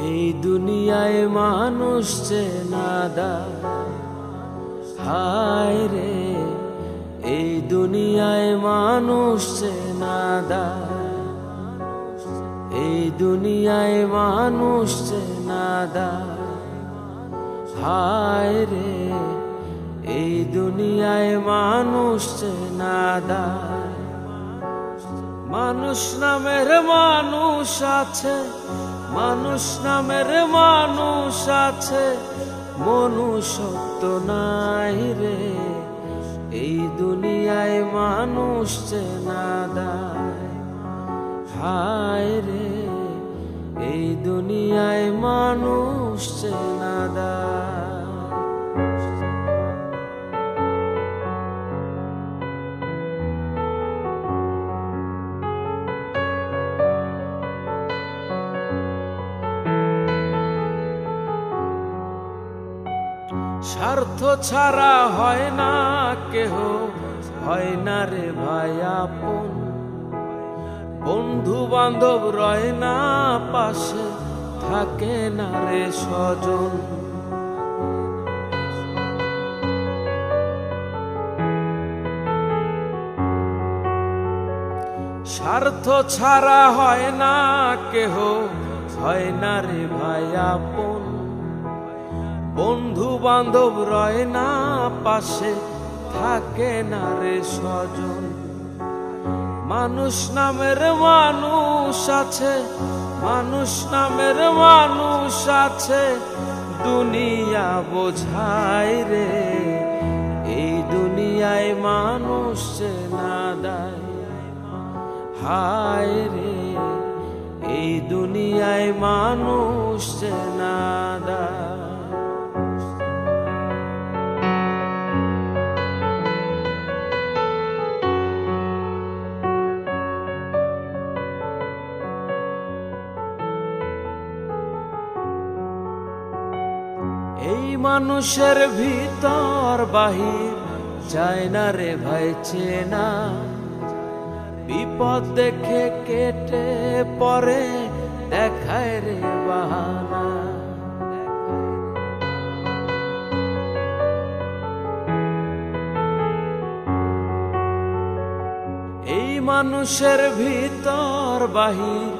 এই দুনিয়ায় মানুষ চেনাদার, হায় রে এই দুনিয়ায় মানুষ চেনাদার, এই দুনিয়ায় মানুষ চেনাদার, হায় রে এই দুনিয়ায় মানুষ চেনাদার। মানুষ নামের মানুষ আছে, মানুষ নামের মানুষ আছে, মনুষ্যত্ব নাই রে এই দুনিয়ায় মানুষ চেনাদার, হায় রে এই দুনিয়ায় মানুষ চেনাদার। স্বার্থ ছাড়া হয় না কেহ, হয় না রে ভাই আপন, বন্ধু বান্ধব রয় না পাশে, থাকে না রে স্বজন। স্বার্থ ছাড়া হয় না কেহ, হয় না রে ভাই আপন, বন্ধু বান্ধব রয় না পাশে, থাকে না রে স্বজন। মানুষ নামের মানুষ আছে, মানুষ নামের মানুষ আছে, দুনিয়া বোঝায় রে এই দুনিয়ায় মানুষ চেনাদার, হায় রে এই দুনিয়ায় মানুষ চেনাদার। এই মানুষের ভিতর বাহির যায় না রে ভাই চেনা, বিপদ দেখে কেটে পরে দেখায় রে বাহানা। এই মানুষের ভিতর বাহির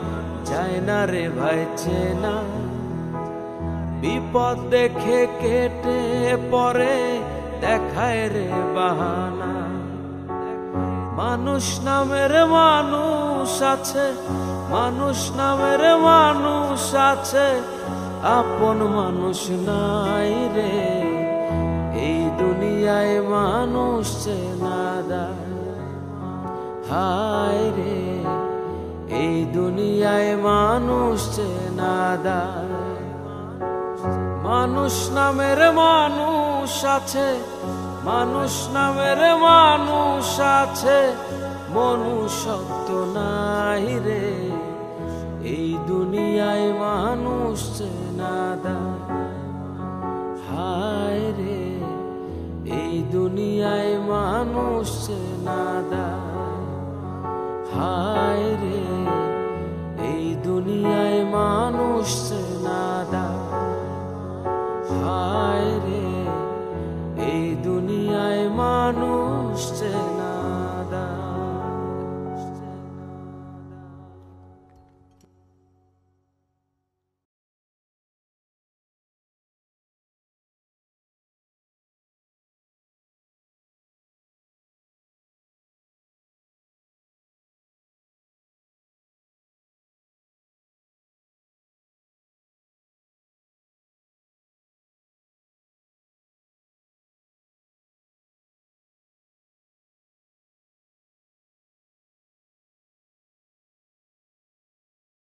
যায় না রে ভাই চেনা, বিপদ দেখে কেটে পরে দেখায় রে বাহানা। মানুষ নামের মানুষ আছে, মানুষ নামের মানুষ আছে, আপন মানুষ নাই রে এই দুনিয়ায় মানুষ চেনাদার, হায় রে এই দুনিয়ায় মানুষ চেনাদার। মানুষ নামের মানুষ আছে, মানুষ নামের মানুষ আছে, মনুষ্যত্ব নাই রে এই দুনিয়ায় মানুষ চেনাদার, হায় রে এই দুনিয়ায় মানুষ চেনাদার, হায় রে এই দুনিয়ায় মানুষ